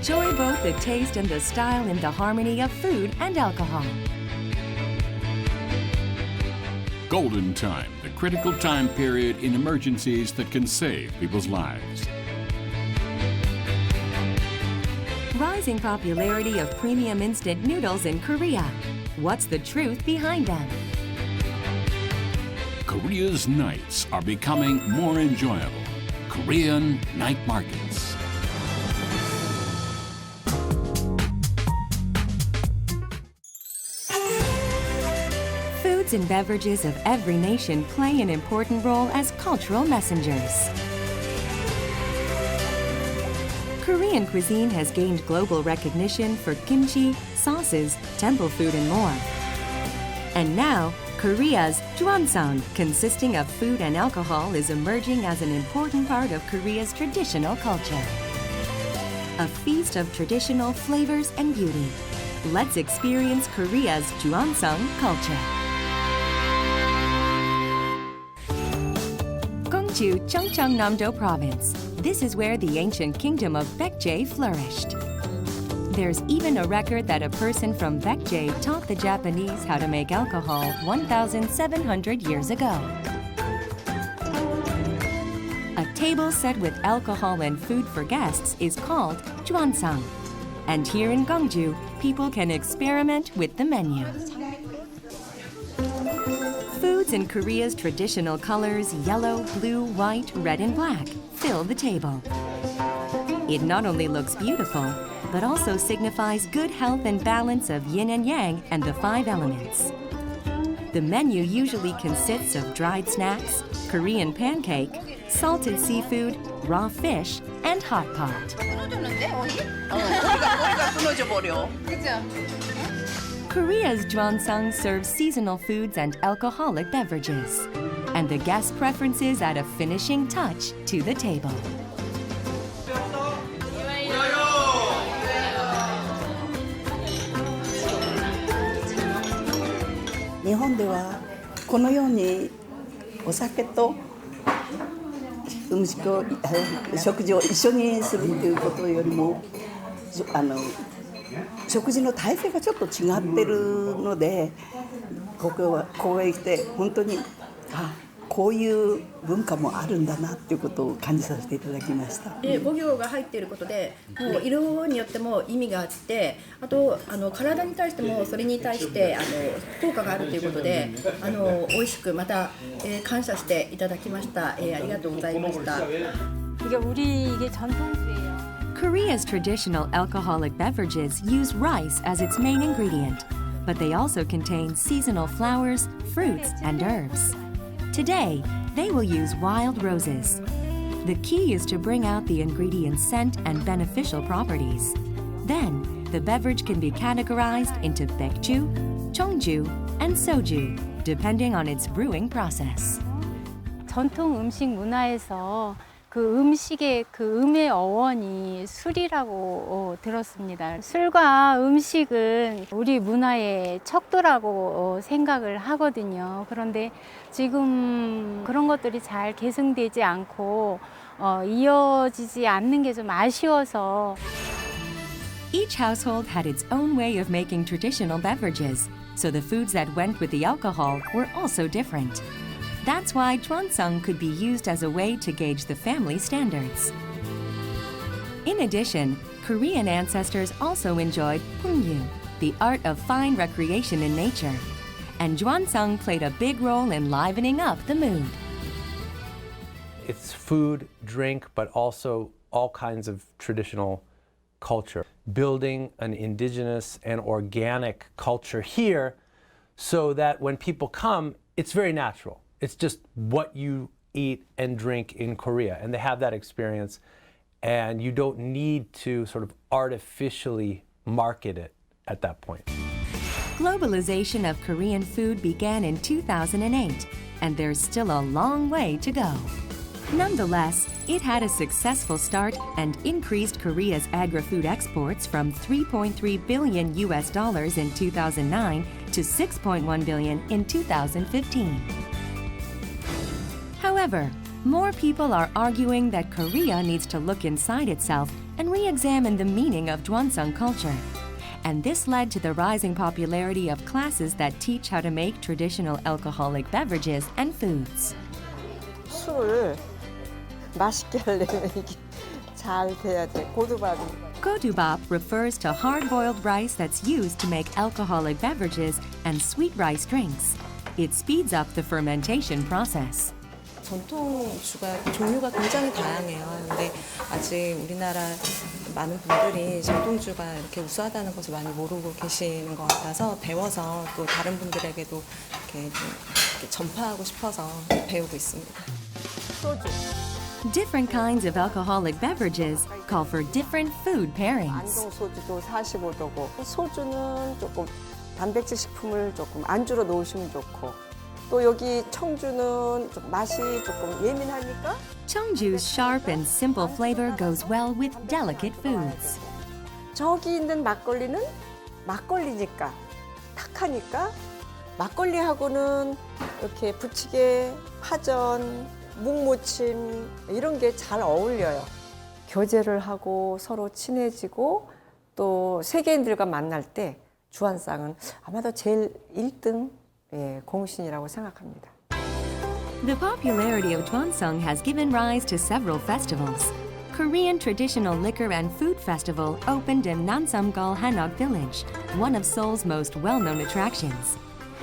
Enjoy both the taste and the style in the harmony of food and alcohol. Golden time, the critical time period in emergencies that can save people's lives. Rising popularity of premium instant noodles in Korea. What's the truth behind them? Korea's nights are becoming more enjoyable. Korean night markets. Foods and beverages of every nation play an important role as cultural messengers. Korean cuisine has gained global recognition for kimchi, sauces, temple food, and more. And now, Korea's Juansang, consisting of food and alcohol, is emerging as an important part of Korea's traditional culture. A feast of traditional flavors and beauty. Let's experience Korea's Juansang culture. Gongju, Cheongcheongnam-do Province. This is where the ancient kingdom of Baekje flourished. There's even a record that a person from Baekje taught the Japanese how to make alcohol 1,700 years ago. A table set with alcohol and food for guests is called Juansang. And here in Gongju, people can experiment with the menu. Foods in Korea's traditional colors, yellow, blue, white, red, and black, fill the table. It not only looks beautiful, but also signifies good health and balance of yin and yang and the 5 elements. The menu usually consists of dried snacks, Korean pancake, salted seafood, raw fish, and hot pot. Korea's Juansang serves seasonal foods and alcoholic beverages. And the guest preferences add a finishing touch to the table. Japan ではこのようにお酒と食事を一緒にするということよりも食事の体制がちょっと違ってるのでここへ来て本当にこういう文化もあるんだなっていうことを感じさせていただきました。5行が入っていることで、もう色によっても意味があって、あと体に対してもそれに対して効果があるということで、美味しくまた、感謝していただきました。ありがとうございました。이게 전통주예요. Korea's traditional alcoholic beverages use rice as its main ingredient, but they also contain seasonal flowers, fruits, and herbs. Today, they will use wild roses. The key is to bring out the ingredient's scent and beneficial properties. Then, the beverage can be categorized into baekju, cheongju, and soju, depending on its brewing process. 전통 음식 문화에서 그 음식의 그 음의 어원이 술이라고 들었습니다. 술과 음식은 우리 문화의 척도라고 생각을 하거든요. 그런데 지금 그런 것들이 잘 계승되지 않고 이어지지 않는 게 좀 아쉬워서. Each household had its own way of making traditional beverages, so the foods that went with the alcohol were also different. That's why Juansang could be used as a way to gauge the family standards. In addition, Korean ancestors also enjoyed hungyu, the art of fine recreation in nature. And Juansang played a big role in livening up the mood. It's food, drink, but also all kinds of traditional culture. Building an indigenous and organic culture here so that when people come, it's very natural. It's just what you eat and drink in Korea, and they have that experience, and you don't need to sort of artificially market it at that point. Globalization of Korean food began in 2008, and there's still a long way to go. Nonetheless, it had a successful start and increased Korea's agri-food exports from $3.3 billion in 2009 to $6.1 billion in 2015. However, more people are arguing that Korea needs to look inside itself and re-examine the meaning of Juansang culture. And this led to the rising popularity of classes that teach how to make traditional alcoholic beverages and foods. 술을 맛있게 하려면 이게 잘 돼야 돼. 고두밥이. Godubap refers to hard-boiled rice that's used to make alcoholic beverages and sweet rice drinks. It speeds up the fermentation process. 전통주가 종류가 굉장히 다양해요. 근데 아직 우리나라 많은 분들이 전통주가 이렇게 우수하다는 것을 많이 모르고 계시는 것 같아서 배워서 또 다른 분들에게도 이렇게 전파하고 싶어서 배우고 있습니다. 소주. Different kinds of alcoholic beverages call for different food pairings. 안동 소주도 45도고 소주는 조금 단백질 식품을 조금 안주로 넣으시면 좋고 또 여기 청주는 좀 맛이 조금 예민하니까 Cheongju's sharp and simple flavor goes well with delicate foods. 저기 있는 막걸리는 막걸리니까 탁하니까 막걸리하고는 이렇게 부치개, 파전, 묵무침 이런 게 잘 어울려요. 교제를 하고 서로 친해지고 또 세계인들과 만날 때 주안상은 아마도 제일 1등 공신이라고 생각합니다. The popularity of Juansang has given rise to several festivals. Korean Traditional Liquor and Food Festival opened in Namsamgal Hanok Village, one of Seoul's most well-known attractions.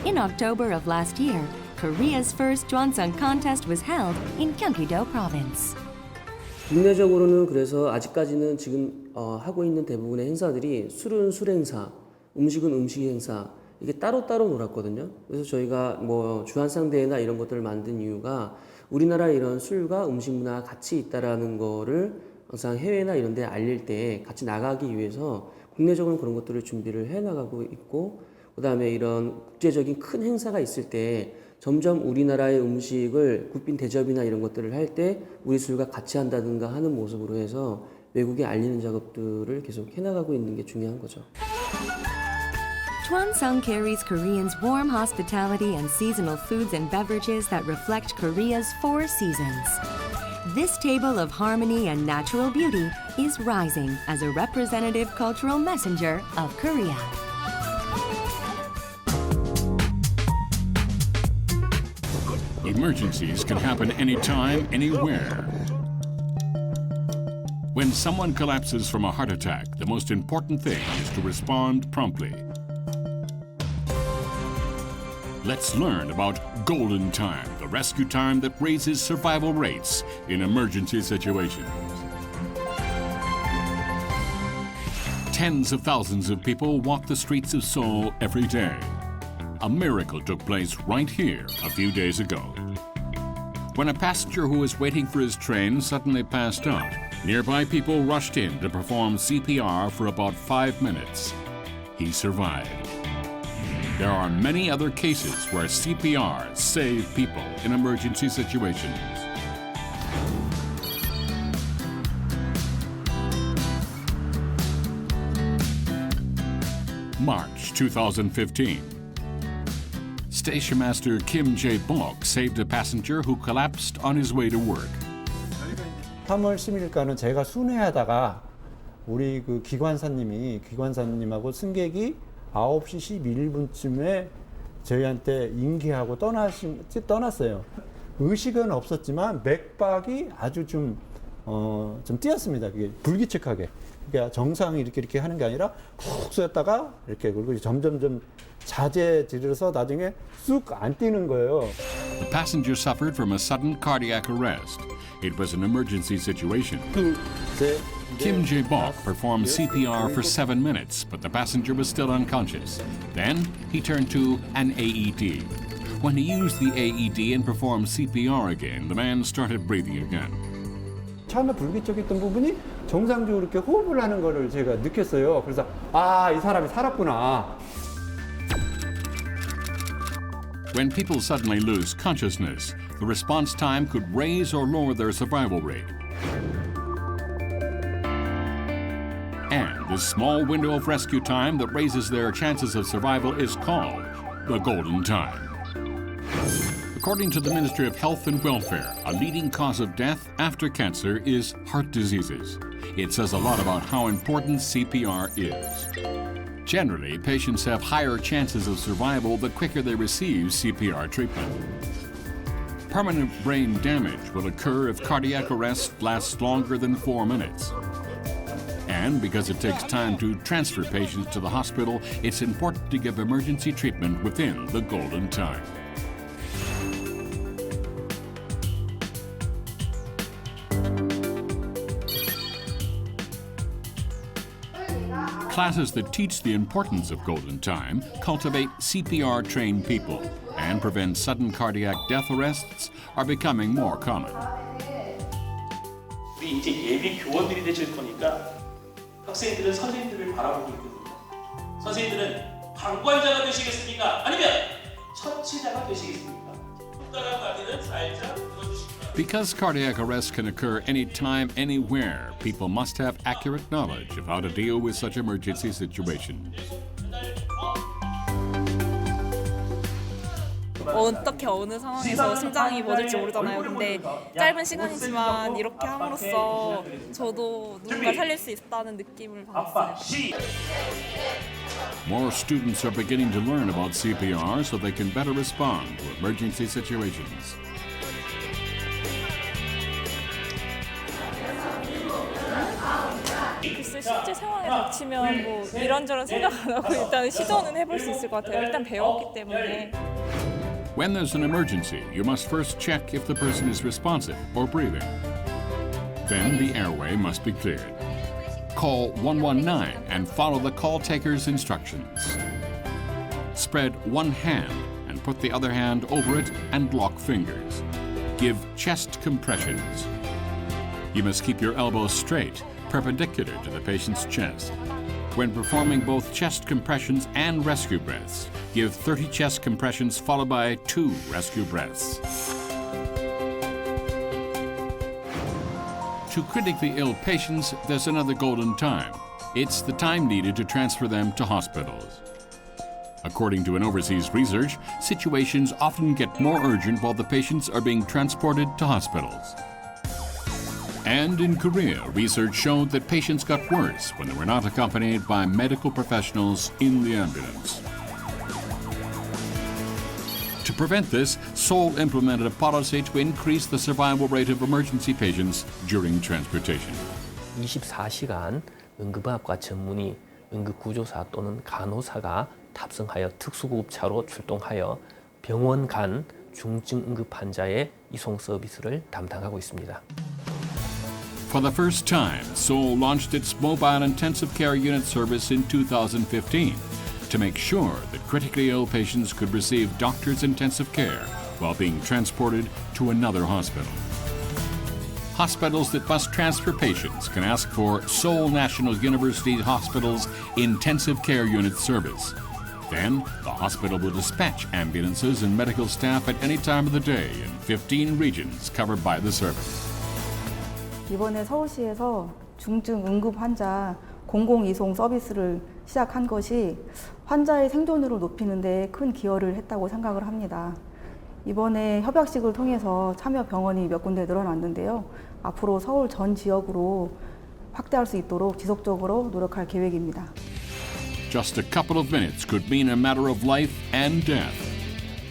In October of last year, Korea's first Juansang contest was held in Gyeonggi-do Province. 국내적으로는 그래서 아직까지는 지금 하고 있는 대부분의 행사들이 술은 술 행사, 음식은 음식 행사 이게 따로따로 놀았거든요. 그래서 저희가 뭐 주한상 대회나 이런 것들을 만든 이유가 우리나라 이런 술과 음식 문화가 같이 있다라는 거를 항상 해외나 이런 데 알릴 때 같이 나가기 위해서 국내적으로 그런 것들을 준비를 해 나가고 있고 그다음에 이런 국제적인 큰 행사가 있을 때 점점 우리나라의 음식을 국빈 대접이나 이런 것들을 할 때 우리 술과 같이 한다든가 하는 모습으로 해서 외국에 알리는 작업들을 계속 해나가고 있는 게 중요한 거죠. Juansang carries Koreans' warm hospitality and seasonal foods and beverages that reflect Korea's 4 seasons. This table of harmony and natural beauty is rising as a representative cultural messenger of Korea. Emergencies can happen anytime, anywhere. When someone collapses from a heart attack, the most important thing is to respond promptly. Let's learn about Golden Time, the rescue time that raises survival rates in emergency situations. Tens of thousands of people walk the streets of Seoul every day. A miracle took place right here a few days ago. When a passenger who was waiting for his train suddenly passed out, nearby people rushed in to perform CPR for about 5 minutes. He survived. There are many other cases where CPR saved people in emergency situations. March 2015. Station Master Kim Jae-bok saved a passenger who collapsed on his way to work. 3월 10일가는 제가 순회하다가 우리 그 기관사님하고 승객이 9시 11분쯤에 저희한테 인계하고 떠났어요. 의식은 없었지만 맥박이 아주 좀 뛰었습니다. 그게 불규칙하게. 그러니까 정상이 이렇게 하는 게 아니라 푹 쏘였다가 이렇게 그리고 점점점 자제질해서 나중에 쑥 안 뛰는 거예요. The passenger suffered from a sudden cardiac arrest. It was an emergency situation. Kim Jae-bok performed CPR for 7 minutes, but the passenger was still unconscious. Then he turned to an AED. When he used the AED and performed CPR again, the man started breathing again. 처음에 불규칙했던 부분이 정상적으로 이렇게 호흡을 하는 거를 제가 느꼈어요. 그래서 이 사람이 살았구나. When people suddenly lose consciousness, the response time could raise or lower their survival rate. And this small window of rescue time that raises their chances of survival is called the Golden Time. According to the Ministry of Health and Welfare, a leading cause of death after cancer is heart diseases. It says a lot about how important CPR is. Generally, patients have higher chances of survival the quicker they receive CPR treatment. Permanent brain damage will occur if cardiac arrest lasts longer than 4 minutes. And because it takes time to transfer patients to the hospital, it's important to give emergency treatment within the golden time. Classes that teach the importance of golden time cultivate CPR-trained people and prevent sudden cardiac death arrests are becoming more common. 우리 이제 예비 교원들이 되실 거니까 학생들은 선생님들을 바라보고 있거든요. 선생님들은 방관자가 되시겠습니까? 아니면 처치자가 되시겠습니까? 손가락 마디는 살짝 들어주십니다. Because cardiac arrest can occur anytime, anywhere, people must have accurate knowledge of how to deal with such emergency situations. 어떻게 어느 상황에서 심장이 멎을지 모르잖아요. 근데 짧은 시간이지만 이렇게 함으로써 저도 누군가를 살릴 수 있다는 느낌을 받았어요. More students are beginning to learn about CPR so they can better respond to emergency situations. 글쎄 실제 상황에 닥치면 뭐 이런저런 생각 안 하고 일단 시도는 해볼 수 있을 것 같아요. 일단 배웠기 때문에. When there's an emergency, you must first check if the person is responsive or breathing. Then the airway must be cleared. Call 119 and follow the call taker's instructions. Spread one hand and put the other hand over it and lock fingers. Give chest compressions. You must keep your elbows straight, perpendicular to the patient's chest. When performing both chest compressions and rescue breaths, give 30 chest compressions followed by 2 rescue breaths. To critically ill patients, there's another golden time. It's the time needed to transfer them to hospitals. According to an overseas research, situations often get more urgent while the patients are being transported to hospitals. And in Korea, research showed that patients got worse when they were not accompanied by medical professionals in the ambulance. To prevent this, Seoul implemented a policy to increase the survival rate of emergency patients during transportation. 24시간 응급의학과 전문의, 응급구조사 또는 간호사가 탑승하여 특수구급차로 출동하여 병원 간 중증 응급 환자의 이송 서비스를 담당하고 있습니다. For the first time, Seoul launched its mobile intensive care unit service in 2015 to make sure that critically ill patients could receive doctors' intensive care while being transported to another hospital. Hospitals that must transfer patients can ask for Seoul National University Hospital's intensive care unit service. Then, the hospital will dispatch ambulances and medical staff at any time of the day in 15 regions covered by the service. 이번에 서울시에서 중증 응급 환자 공공이송 서비스를 시작한 것이 환자의 생존율을 높이는 데 큰 기여를 했다고 생각을 합니다. 이번에 협약식을 통해서 참여 병원이 몇 군데 늘어났는데요. 앞으로 서울 전 지역으로 확대할 수 있도록 지속적으로 노력할 계획입니다. Just a couple of minutes could mean a matter of life and death.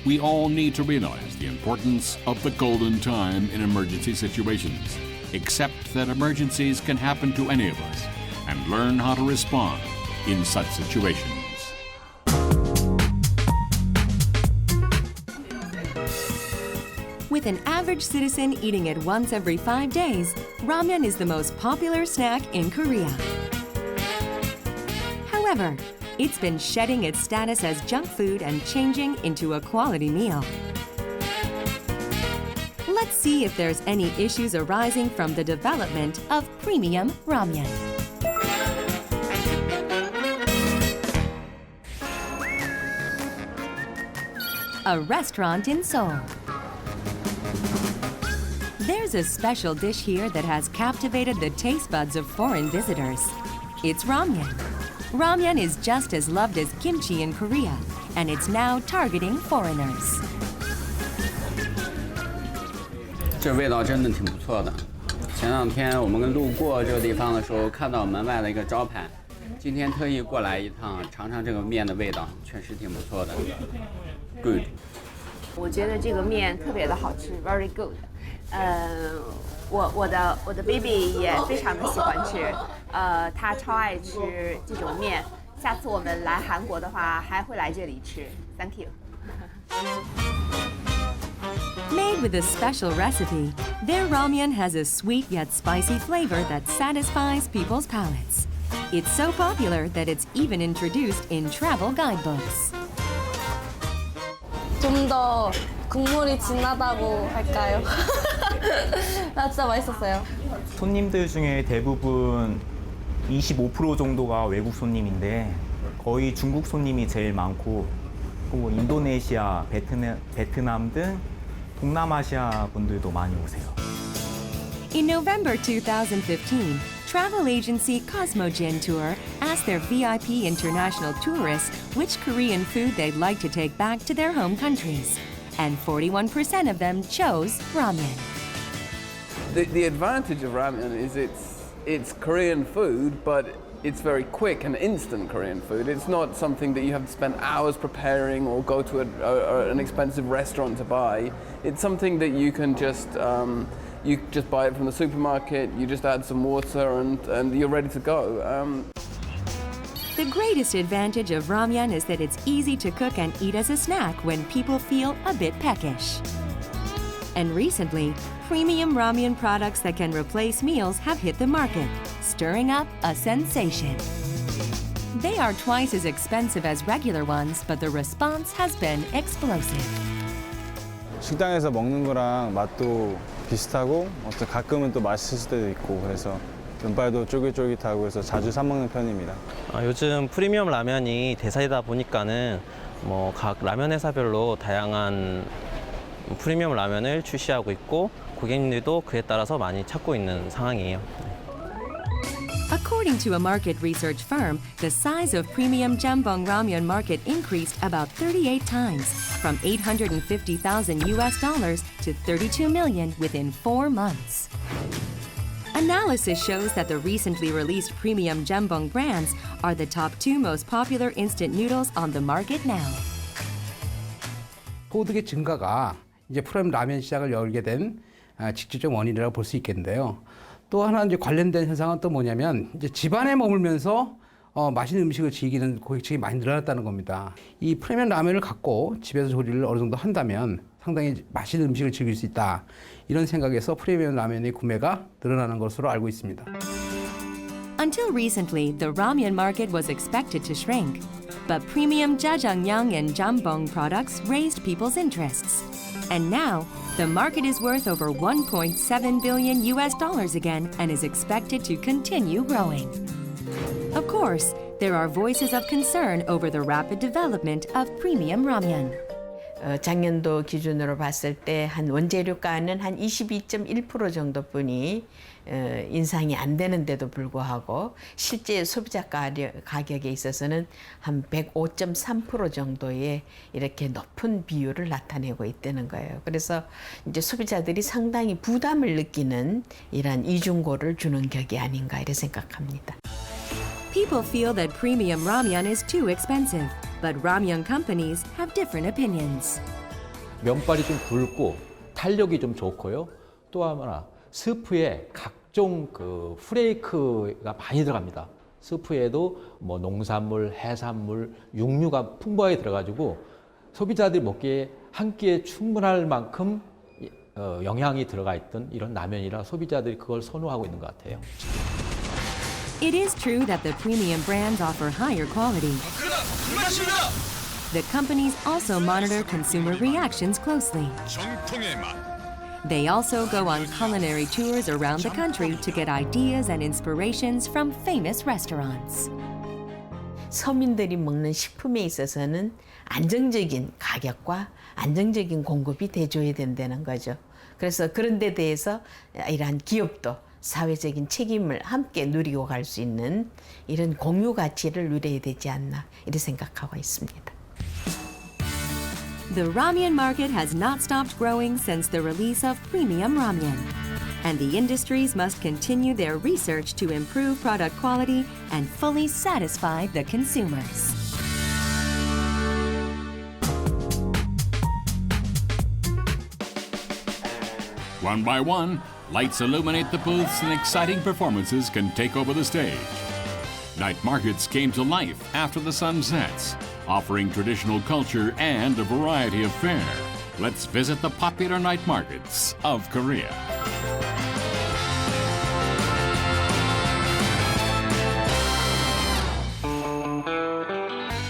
We all need to realize the importance of the golden time in emergency situations. Accept that emergencies can happen to any of us and learn how to respond in such situations. With an average citizen eating it once every 5 days, ramen is the most popular snack in Korea. However, it's been shedding its status as junk food and changing into a quality meal. Let's see if there's any issues arising from the development of premium ramyeon. A restaurant in Seoul. There's a special dish here that has captivated the taste buds of foreign visitors. It's ramyeon. Ramyeon is just as loved as kimchi in Korea, and it's now targeting foreigners. 这味道真的挺不错的。前两天我们路过这个地方的时候，看到门外的一个招牌，今天特意过来一趟，尝尝这个面的味道，确实挺不错的。Good。我觉得这个面特别的好吃 ，very good。我的 baby 也非常的喜欢吃，他超爱吃这种面。下次我们来韩国的话，还会来这里吃。Thank you。Made with a special recipe, their ramyeon has a sweet yet spicy flavor that satisfies people's palates. It's so popular that it's even introduced in travel guidebooks. 좀 더 국물이 진하다고 할까요? 나 진짜 맛있었어요. 손님들 중에 대부분 25% 정도가 외국 손님인데 거의 중국 손님이 제일 많고 또 인도네시아, 베트남 등 동남아시아 분들도 많이 오세요. In November 2015, travel agency Cosmojin Tour asked their VIP international tourists which Korean food they'd like to take back to their home countries. And 41% of them chose ramen. The advantage of ramen is it's Korean food, but it's very quick and instant Korean food. It's not something that you have to spend hours preparing or go to an expensive restaurant to buy. It's something that you can just you just buy it from the supermarket. You just add some water and you're ready to go. The greatest advantage of ramyeon is that it's easy to cook and eat as a snack when people feel a bit peckish. And recently, premium ramyeon products that can replace meals have hit the market, stirring up a sensation. They are twice as expensive as regular ones, but the response has been explosive. 식당에서 먹는 거랑 맛도 비슷하고 가끔은 또 맛있을 때도 있고 그래서 면발도 쫄깃쫄깃하고 해서 자주 사 먹는 편입니다. 요즘 프리미엄 라면이 대세이다 보니까는 뭐 각 라면 회사별로 다양한 프리미엄 라면을 출시하고 있고 고객님들도 그에 따라서 많이 찾고 있는 상황이에요. According to a market research firm, the size of premium jambong ramyeon market increased about 38 times, from $850,000 US to 32 million within 4 months. Analysis shows that the recently released premium jambong brands are the top 2 most popular instant noodles on the market now. 소득의 증가가 이제 프리미엄 라면 시장을 열게 된 직접적 원인이라고 볼 수 있겠는데요. 또 하나 이제 관련된 현상은 또 뭐냐면 이제 집안에 머물면서 맛있는 음식을 즐기는 고객층이 많이 늘어났다는 겁니다. 이 프리미엄 라면을 갖고 집에서 조리를 어느 정도 한다면 상당히 맛있는 음식을 즐길 수 있다. 이런 생각에서 프리미엄 라면의 구매가 늘어나는 것으로 알고 있습니다. Until recently, the ramyeon market was expected to shrink, but premium jjajangmyeon and jambong products raised people's interests. And now, the market is worth over $1.7 billion US again and is expected to continue growing. Of course, there are voices of concern over the rapid development of premium ramyeon. 작년도 기준으로 봤을 때 한 원재료가는 한 22.1% 정도뿐이 인상이 안 되는데도 불구하고 실제 소비자 가격에 있어서는 한 105.3% 정도의 이렇게 높은 비율을 나타내고 있다는 거예요. 그래서 이제 소비자들이 상당히 부담을 느끼는 이러한 이중고를 주는 격이 아닌가 이렇게 생각합니다. People feel that premium ramyeon is too expensive, but ramyeon companies have different opinions. 면발이 좀 굵고 탄력이 좀 좋고요. 또 하나 스프에 각종 그 프레이크가 많이 들어갑니다. 스프에도 뭐 농산물, 해산물, 육류가 풍부하게 들어가지고 소비자들이 먹기에 한 끼에 충분할 만큼 영양이 들어가 있던 이런 라면이라 소비자들이 그걸 선호하고 있는 것 같아요. It is true that the premium brands offer higher quality. The companies also monitor consumer reactions closely. They also go on culinary tours around the country to get ideas and inspirations from famous restaurants. 서민들이 먹는 식품에 있어서는 안정적인 가격과 안정적인 공급이 돼줘야 된다는 거죠. 그래서 그런 데 대해서 이러한 기업도 사회적인 책임을 함께 누리고 갈 수 있는 이런 공유 가치를 누려야 되지 않나 이렇게 생각하고 있습니다. The ramen market has not stopped growing since the release of premium ramen. And the industries must continue their research to improve product quality and fully satisfy the consumers. One by one, lights illuminate the booths and exciting performances can take over the stage. Night markets came to life after the sun sets, offering traditional culture and a variety of fare. Let's visit the popular night markets of Korea.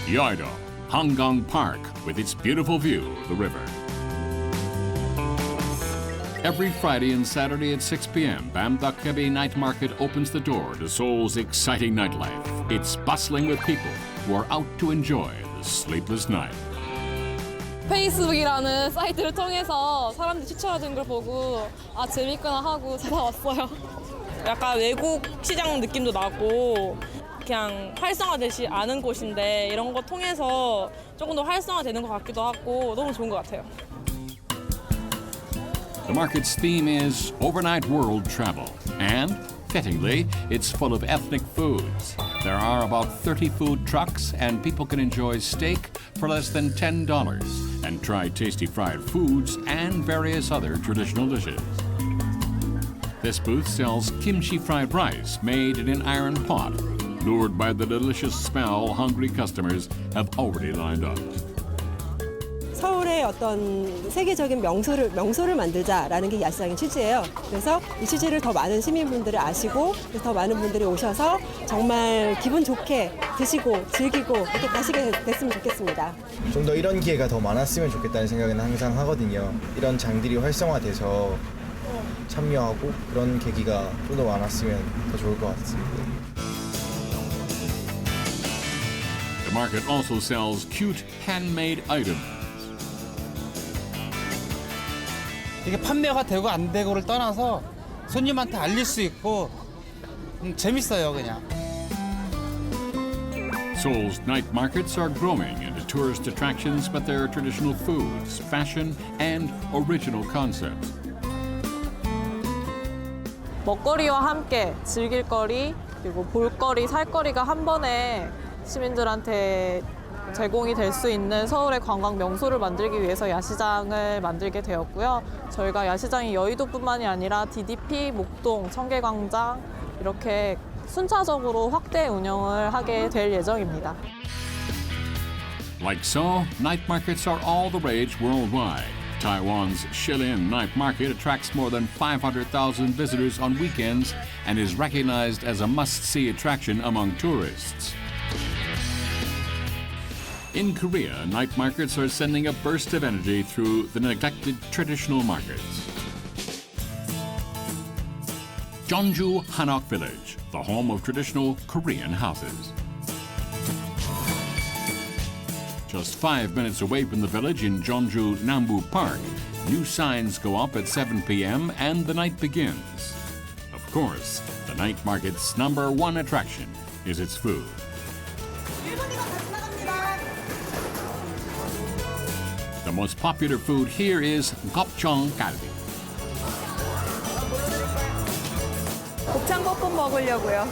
Yeouido, Hangang Park, with its beautiful view of the river. Every Friday and Saturday at 6 p.m., Bamdakhaebi Night Market opens the door to Seoul's exciting nightlife. It's bustling with people who are out to enjoy the sleepless night. 페이스북이라는 사이트를 통해서 사람들이 추천해준 걸 보고 아 재밌구나 하고 찾아왔어요. 약간 외국 시장 느낌도 나고 그냥 활성화되지 않은 곳인데 이런 거 통해서 조금 더 활성화되는 것 같기도 하고 너무 좋은 것 같아요. The market's theme is overnight world travel, and fittingly, it's full of ethnic foods. There are about 30 food trucks, and people can enjoy steak for less than $10 and try tasty fried foods and various other traditional dishes. This booth sells kimchi fried rice made in an iron pot. Lured by the delicious smell, hungry customers have already lined up. 서울의 어떤 세계적인 명소를 만들자라는 게 야시장의 취지예요. 그래서 이 취지를 더 많은 시민분들이 아시고 더 많은 분들이 오셔서 정말 기분 좋게 드시고 즐기고 이렇게 가시게 됐으면 좋겠습니다. 좀 더 이런 기회가 더 많았으면 좋겠다는 생각은 항상 하거든요. 이런 장들이 활성화돼서 참여하고 그런 계기가 좀 더 많았으면 더 좋을 것 같습니다. The market also sells cute handmade items. 이게 판매가 되고 안 되고를 떠나서 손님한테 알릴 수 있고 재밌어요, 그냥. Seoul's night markets are growing into tourist attractions with their traditional foods, fashion, and original concepts. 먹거리와 함께 즐길 거리, 그리고 볼거리, 살거리가 한 번에 시민들한테 제공이 될 수 있는 서울의 관광 명소를 만들기 위해서 야시장을 만들게 되었고요. 저희가 야시장이 여의도뿐만이 아니라 DDP, 목동, 청계광장 이렇게 순차적으로 확대 운영을 하게 될 예정입니다. Like so, night markets are all the rage worldwide. Taiwan's Shilin Night Market attracts more than 500,000 visitors on weekends and is recognized as a must-see attraction among tourists. In Korea, night markets are sending a burst of energy through the neglected traditional markets. Jeonju Hanok Village, the home of traditional Korean houses. Just 5 minutes away from the village in Jeonju Nambu Park, new signs go up at 7 p.m. and the night begins. Of course, the night market's #1 attraction is its food. The most popular food here is gopjeong galbi. 곱창볶음 먹으려고요.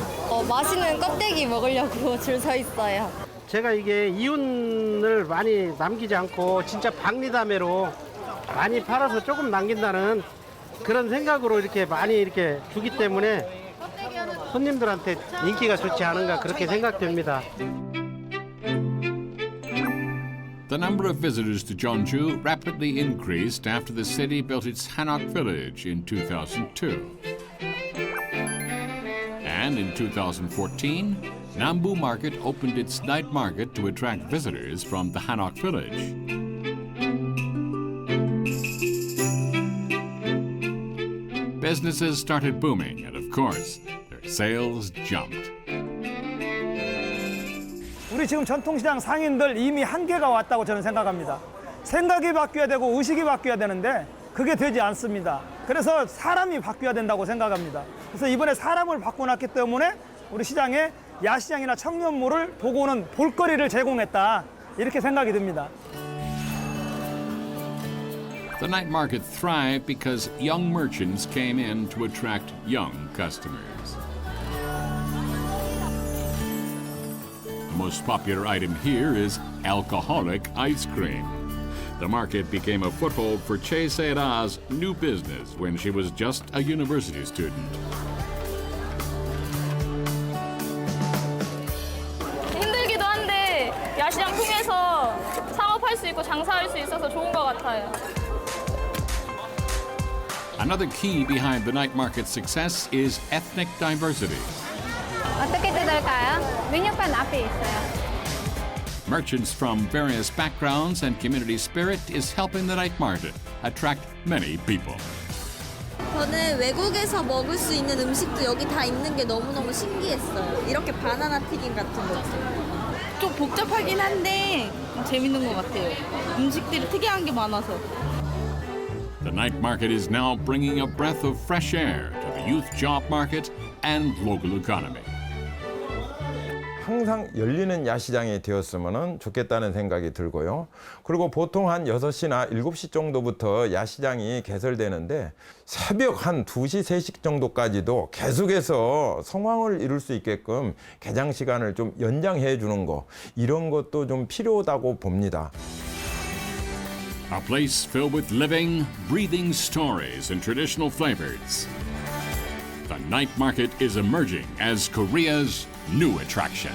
맛있는 껍데기 먹으려고 줄 서 있어요. 제가 이게 이윤을 많이 남기지 않고 진짜 박리담회로 많이 팔아서 조금 남긴다는 그런 생각으로 이렇게 많이 이렇게 주기 때문에 손님들한테 인기가 좋지 않은가 그렇게 생각됩니다. The number of visitors to Jeonju rapidly increased after the city built its Hanok Village in 2002. And in 2014, Nambu Market opened its night market to attract visitors from the Hanok Village. Businesses started booming, and of course, their sales jumped. 우리 지금 전통시장 상인들 이미 한계가 왔다고 저는 생각합니다. 생각이 바뀌어야 되고 의식이 바뀌어야 되는데 그게 되지 않습니다. 그래서 사람이 바뀌어야 된다고 생각합니다. 그래서 이번에 사람을 바꿔놨기 때문에 우리 시장에 야시장이나 청년몰을 보고 오는 볼거리를 제공했다 이렇게 생각이 듭니다. The night market thrived because young merchants came in to attract young customers. The most popular item here is alcoholic ice cream. The market became a foothold for Che Seira's new business when she was just a university student. 힘들기도 한데 야시장 통해서 창업할 수 있고 장사할 수 있어서 좋은 것 같아요. Another key behind the night market's success is ethnic diversity. 어떻게 뜯을까요? 메뉴판 앞에 있어요. Merchants from various backgrounds and community spirit is helping the night market attract many people. 저는 외국에서 먹을 수 있는 음식도 여기 다 있는 게 너무너무 신기했어요. 이렇게 바나나 튀김 같은 것도. 좀 복잡하긴 한데 재밌는 것 같아요. 음식들이 특이한 게 많아서. The night market is now bringing a breath of fresh air to the youth job market and local economy. 항상 열리는 야시장이 되었으면 좋겠다는 생각이 들고요. 그리고 보통 한 6시나 7시 정도부터 야시장이 개설되는데 새벽 한 2시, 3시 정도까지도 계속해서 성황을 이룰 수 있게끔 개장 시간을 좀 연장해 주는 거, 이런 것도 좀 필요하다고 봅니다. A place filled with living, breathing stories and traditional flavors. The night market is emerging as Korea's new attraction.